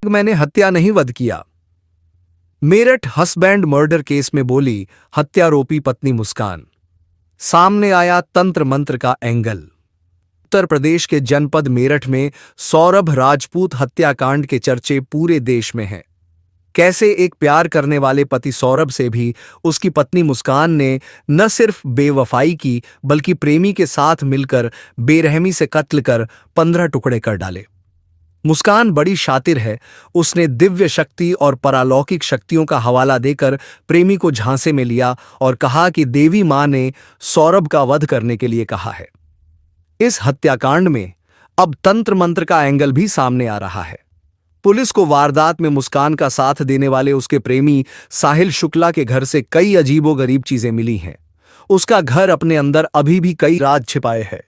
मैंने हत्या नहीं वध किया। मेरठ हस्बैंड मर्डर केस में बोली हत्यारोपी पत्नी मुस्कान। सामने आया तंत्र मंत्र का एंगल। उत्तर प्रदेश के जनपद मेरठ में सौरभ राजपूत हत्याकांड के चर्चे पूरे देश में हैं। कैसे एक प्यार करने वाले पति सौरभ से भी उसकी पत्नी मुस्कान ने न सिर्फ बेवफाई की बल्कि प्रेमी के साथ मिलकर बेरहमी से कत्ल कर 15 टुकड़े कर डाले। मुस्कान बड़ी शातिर है। उसने दिव्य शक्ति और परालौकिक शक्तियों का हवाला देकर प्रेमी को झांसे में लिया और कहा कि देवी मां ने सौरभ का वध करने के लिए कहा है। इस हत्याकांड में अब तंत्र मंत्र का एंगल भी सामने आ रहा है। पुलिस को वारदात में मुस्कान का साथ देने वाले उसके प्रेमी साहिल शुक्ला के घर से कई अजीबोगरीब चीजें मिली हैं। उसका घर अपने अंदर अभी भी कई राज छिपाए है।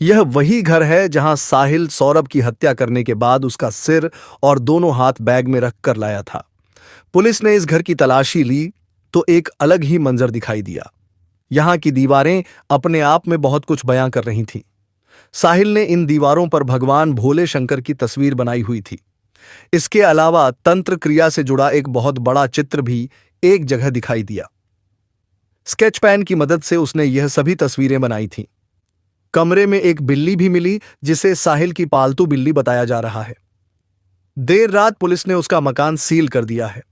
यह वही घर है जहां साहिल सौरभ की हत्या करने के बाद उसका सिर और दोनों हाथ बैग में रख कर लाया था। पुलिस ने इस घर की तलाशी ली तो एक अलग ही मंजर दिखाई दिया। यहां की दीवारें अपने आप में बहुत कुछ बयां कर रही थीं। साहिल ने इन दीवारों पर भगवान भोले शंकर की तस्वीर बनाई हुई थी। इसके अलावा तंत्र क्रिया से जुड़ा एक बहुत बड़ा चित्र भी एक जगह दिखाई दिया। स्केच पेन की मदद से उसने यह सभी तस्वीरें बनाई थीं। कमरे में एक बिल्ली भी मिली जिसे साहिल की पालतू बिल्ली बताया जा रहा है। देर रात पुलिस ने उसका मकान सील कर दिया है।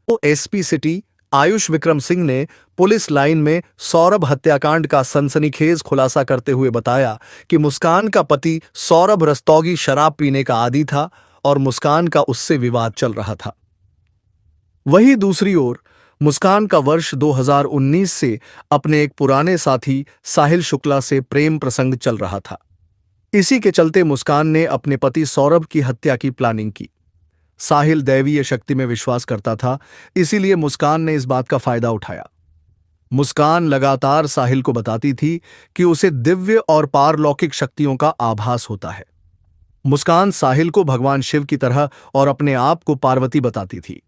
तो एसपी सिटी आयुष विक्रम सिंह ने पुलिस लाइन में सौरभ हत्याकांड का सनसनीखेज खुलासा करते हुए बताया कि मुस्कान का पति सौरभ रस्तोगी शराब पीने का आदी था और मुस्कान का उससे विवाद चल रहा था। वहीं दूसरी ओर मुस्कान का वर्ष 2019 से अपने एक पुराने साथी साहिल शुक्ला से प्रेम प्रसंग चल रहा था। इसी के चलते मुस्कान ने अपने पति सौरभ की हत्या की प्लानिंग की। साहिल दैवीय शक्ति में विश्वास करता था, इसीलिए मुस्कान ने इस बात का फायदा उठाया। मुस्कान लगातार साहिल को बताती थी कि उसे दिव्य और पारलौकिक शक्तियों का आभास होता है। मुस्कान साहिल को भगवान शिव की तरह और अपने आप को पार्वती बताती थी।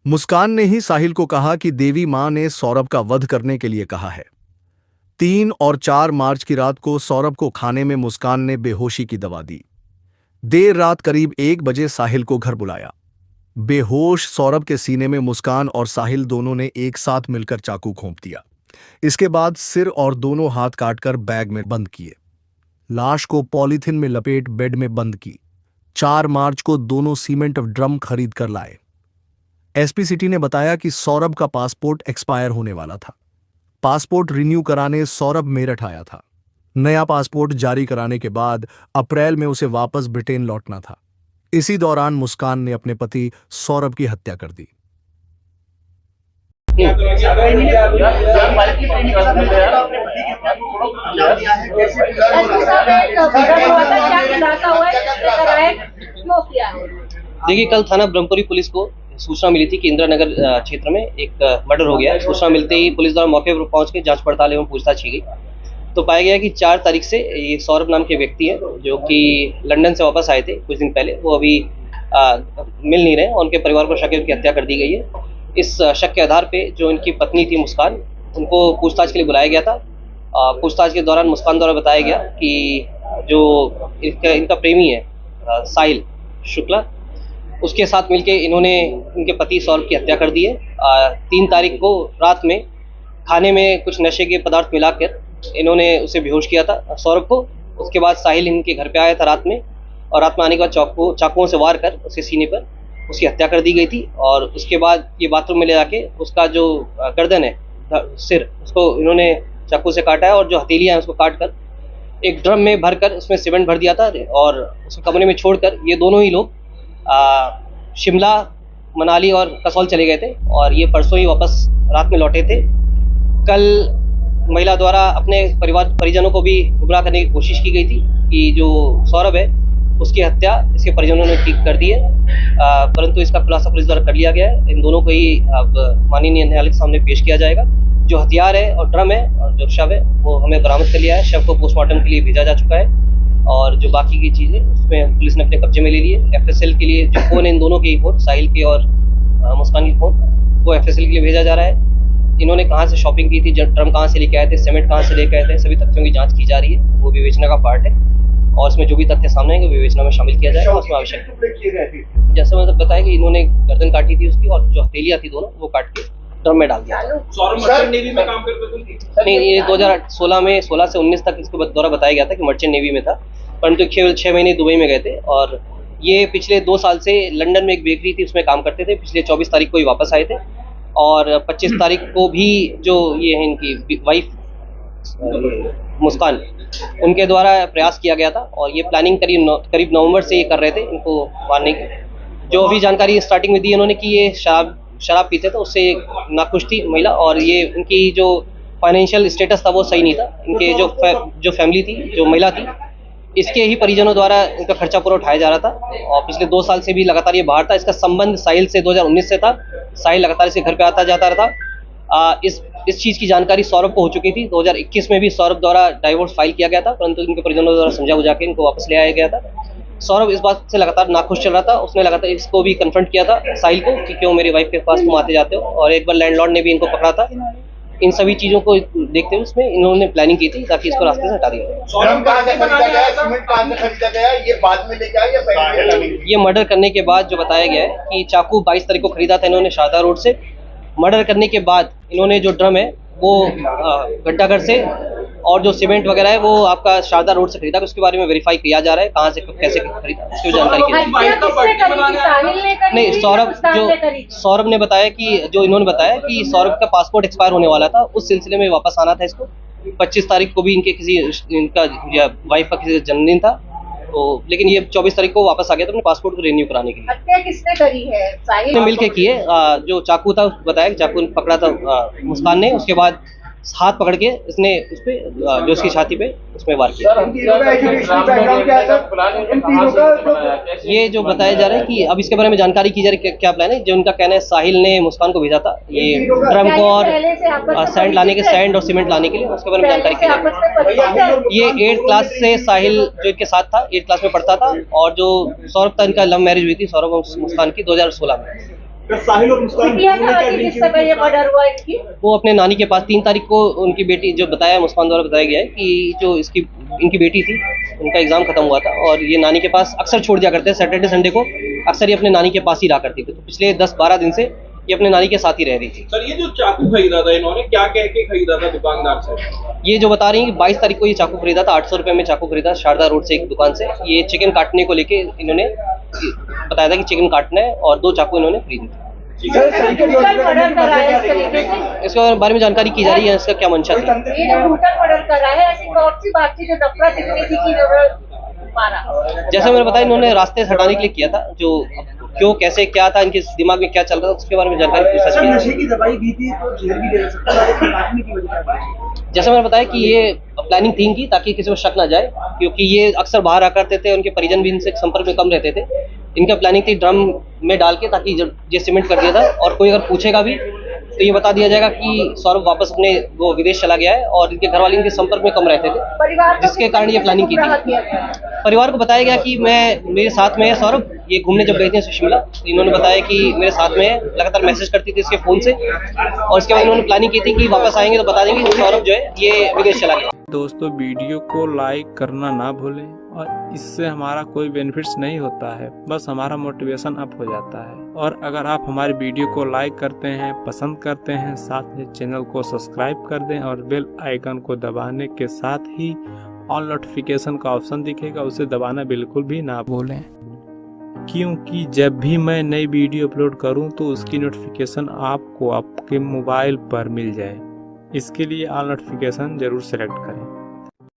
मुस्कान ने ही साहिल को कहा कि देवी मां ने सौरभ का वध करने के लिए कहा है। 3 और 4 मार्च की रात को सौरभ को खाने में मुस्कान ने बेहोशी की दवा दी। देर रात करीब 1 बजे साहिल को घर बुलाया। बेहोश सौरभ के सीने में मुस्कान और साहिल दोनों ने एक साथ मिलकर चाकू घोंप दिया। इसके बाद सिर और दोनों हाथ काटकर बैग में बंद किए। लाश को पॉलीथिन में लपेट बेड में बंद की। 4 मार्च को दोनों सीमेंट ड्रम खरीद कर लाए। एसपी सिटी ने बताया कि सौरभ का पासपोर्ट एक्सपायर होने वाला था। पासपोर्ट रिन्यू कराने सौरभ मेरठ आया था। नया पासपोर्ट जारी कराने के बाद अप्रैल में उसे वापस ब्रिटेन लौटना था। इसी दौरान मुस्कान ने अपने पति सौरभ की हत्या कर दी। देखिए, कल थाना ब्रह्मपुरी पुलिस को सूचना मिली थी कि इंदिरा नगर क्षेत्र में एक मर्डर हो गया है। सूचना मिलते ही पुलिस द्वारा मौके पर पहुंच के जांच पड़ताल एवं पूछताछ की गई तो पाया गया कि 4 तारीख से ये सौरभ नाम के व्यक्ति है जो कि लंदन से वापस आए थे कुछ दिन पहले। वो अभी मिल नहीं रहे। उनके परिवार को शक है उनकी हत्या कर दी गई है। इस शक के आधार पे जो इनकी पत्नी थी मुस्कान, उनको पूछताछ के लिए बुलाया गया था। पूछताछ के दौरान मुस्कान द्वारा बताया गया कि जो इनका प्रेमी है साहिल शुक्ला, उसके साथ मिलके इन्होंने इनके पति सौरभ की हत्या कर दी है। 3 तारीख को रात में खाने में कुछ नशे के पदार्थ मिलाकर इन्होंने उसे बेहोश किया था सौरभ को। उसके बाद साहिल इनके घर पे आया था रात में और रात में आने के बाद चाकुओं से वार कर उसके सीने पर उसकी हत्या कर दी गई थी। और उसके बाद ये बाथरूम में ले जाके उसका जो गर्दन है, सिर, उसको इन्होंने चाकू से काटा है और जो हथेलियाँ हैं उसको काट कर एक ड्रम में भरकर उसमें सीमेंट भर दिया था और उसको कमरे में छोड़कर ये दोनों ही लोग शिमला, मनाली और कसौल चले गए थे और ये परसों ही वापस रात में लौटे थे। कल महिला द्वारा अपने परिजनों को भी गुमराह करने की कोशिश की गई थी कि जो सौरभ है उसकी हत्या इसके परिजनों ने ठीक कर दी है, परंतु इसका खुलासा पुलिस द्वारा कर लिया गया है। इन दोनों को ही अब माननीय न्यायालय के सामने पेश किया जाएगा। जो हथियार है और ड्रम है और जो शव है वो हमें बरामद कर लिया है। शव को पोस्टमार्टम के लिए भेजा जा चुका है और जो बाकी की चीज़ें उसमें पुलिस ने अपने कब्जे में ले ली है। एफएसएल के लिए जो फ़ोन है इन दोनों के ही फ़ोन, साहिल के और मुस्कान के फ़ोन, वो एफएसएल के लिए भेजा जा रहा है। इन्होंने कहाँ से शॉपिंग की थी, ड्रम कहाँ से लेके आए थे, सीमेंट कहाँ से लेके आए थे, सभी तथ्यों की जाँच की जा रही है। वो विवेचना का पार्ट है और इसमें जो भी तथ्य सामने आएंगे विवेचना में शामिल किया जाएगा। उसमें आवश्यक जैसे मैंने बताया कि इन्होंने गर्दन काटी थी उसकी, और जो हथेलियां थी दोनों वो काट के ड्रम में डाल दिया। सौरभ मर्चेंट नेवी में काम करते थे? नहीं, ये 2016 में 16 से 19 तक इसके द्वारा बताया गया था कि मर्चेंट नेवी में था, परंतु केवल 6 महीने दुबई में गए थे। और ये पिछले 2 साल से लंदन में एक बेकरी थी उसमें काम करते थे। पिछले 24 तारीख को ही वापस आए थे, और 25 तारीख को भी जो ये है इनकी वाइफ मुस्कान, उनके द्वारा प्रयास किया गया था। और ये प्लानिंग करीब नवंबर से ये कर रहे थे इनको मारने की। जो अभी जानकारी स्टार्टिंग में दी इन्होंने कि ये शराब पीते थे, उससे नाखुश थी महिला, और ये इनकी जो फाइनेंशियल स्टेटस था वो सही नहीं था। इनके जो फैमिली थी, जो महिला थी, इसके ही परिजनों द्वारा इनका खर्चा पूरा उठाया जा रहा था। और पिछले 2 साल से भी लगातार ये बाहर था। इसका संबंध साहिल से 2019 से था। साहिल लगातार इसके घर पे आता जाता रहा। इस चीज़ की जानकारी सौरभ को हो चुकी थी। 2021 में भी सौरभ द्वारा डाइवोर्स फाइल किया गया था, परंतु इनके परिजनों द्वारा समझा बुझा के इनको वापस ले आया गया था। सौरभ इस बात से लगातार नाखुश चल रहा था। उसने लगातार इसको भी कन्फ्रंट किया था साहिल को कि क्यों मेरी वाइफ के पास तुम आते जाते हो, और एक बार लैंडलॉर्ड ने भी इनको पकड़ा था। इन सभी चीज़ों को देखते हुए इसमें इन्होंने प्लानिंग की थी ताकि इसको रास्ते से हटा दिया जाए। सौरभ कहाँ से खरीदा गया, सीमेंट कहाँ से खरीदा गया, ये बाद में लेके आए या पहले? ये मर्डर करने के बाद जो बताया गया है कि चाकू 22 तारीख को खरीदा था इन्होंने शारदा रोड से। मर्डर करने के बाद इन्होंने जो ड्रम है वो घंटाघर से, और जो सीमेंट वगैरह है वो आपका शारदा रोड से खरीदा। उसके बारे में वेरीफाई किया जा रहा है कहाँ से कैसे खरीदा, उसकी जानकारी की नहीं। सौरभ ने बताया कि जो इन्होंने बताया कि सौरभ का पासपोर्ट एक्सपायर होने वाला था, उस सिलसिले में वापस आना था इसको। 25 तारीख को भी इनका वाइफ का किसी जन्मदिन था, तो लेकिन ये 24 तारीख को वापस आ गया था अपने पासपोर्ट को रिन्यू कराने के लिए। हत्या किसने करी है? साहिल ने मिलके किए। जो चाकू था बताया कि चाकू पकड़ा था मुस्कान ने, उसके बाद हाथ पकड़ के इसने उस पे जो उसकी छाती पे उसमें वार किया। ये जो बताया जा रहा है कि अब इसके बारे में जानकारी की जा रही है क्या प्लान है। जो उनका कहना है साहिल ने मुस्कान को भेजा था ये ड्रम को और सैंड लाने के, सैंड और सीमेंट लाने के लिए। उसके बारे में जानकारी की जा रही है। ये 8th क्लास से साहिल जो इनके साथ था 8th क्लास में पढ़ता था, और जो सौरभ था इनका लव मैरिज हुई थी सौरभ और मुस्कान की 2016 में। साहिल और मुस्कान किस समय ये मर्डर हुआ इनकी? वो अपने नानी के पास 3 तारीख को उनकी बेटी, जो बताया मुस्कान द्वारा बताया गया है कि जो इनकी बेटी थी उनका एग्जाम खत्म हुआ था, और ये नानी के पास अक्सर छोड़ दिया करते हैं। सैटरडे संडे को अक्सर ये अपने नानी के पास ही रहा करती थी। तो पिछले 10-12 दिन से ये अपने नानी के साथ ही रह रही थी। सर, ये जो चाकू खरीदा था इन्होंने क्या कह के खरीदा था दुकानदार से? ये जो बता रही है कि 22 तारीख को ये चाकू खरीदा था, 800 रुपये में चाकू खरीदा शारदा रोड से एक दुकान से। ये चिकन काटने को लेके इन्होंने बताया था कि चिकन काटना है, और 2 चाकू इन्होंने खरीदे थे। इसके बारे में जानकारी की जा रही है, इसका क्या मंशा थी। जैसे मैंने बताया इन्होंने रास्ते से हटाने के लिए किया था। जो क्यों, कैसे, क्या था, इनके दिमाग में क्या चल रहा था, उसके बारे में जानकारी पूछताछ की। नशे की दवाई दी थी तो जहर भी दे सकता है। जैसे मैंने बताया कि ये प्लानिंग थी इनकी ताकि किसी को शक ना जाए, क्योंकि ये अक्सर बाहर आकर करते थे, उनके परिजन भी इनसे संपर्क में कम रहते थे। इनका प्लानिंग थी ड्रम में डाल के, ताकि जब ये सीमेंट कर दिया था, और कोई अगर पूछेगा भी तो ये बता दिया जाएगा कि सौरभ वापस अपने वो विदेश चला गया है, और इनके घर वाले इनके संपर्क में कम रहते थे, जिसके कारण ये प्लानिंग की थी। परिवार को बताया गया कि मेरे साथ में है सौरभ। ये घूमने जब गए थे शिमला, तो इन्होंने बताया कि मेरे साथ में है, लगातार मैसेज करती थी इसके फ़ोन से, और उसके बाद इन्होंने प्लानिंग की थी कि वापस आएंगे तो बता देंगे कि सौरभ जो है ये विदेश चला गया। दोस्तों, वीडियो को लाइक करना ना भूलें, और इससे हमारा कोई बेनिफिट्स नहीं होता है, बस हमारा मोटिवेशन अप हो जाता है। और अगर आप हमारी वीडियो को लाइक करते हैं, पसंद करते हैं, साथ में चैनल को सब्सक्राइब कर दें, और बेल आइकन को दबाने के साथ ही ऑल नोटिफिकेशन का ऑप्शन दिखेगा, उसे दबाना बिल्कुल भी ना भूलें, क्योंकि जब भी मैं नई वीडियो अपलोड करूं तो उसकी नोटिफिकेशन आपको आपके मोबाइल पर मिल जाए। इसके लिए ऑल नोटिफिकेशन जरूर सेलेक्ट करें।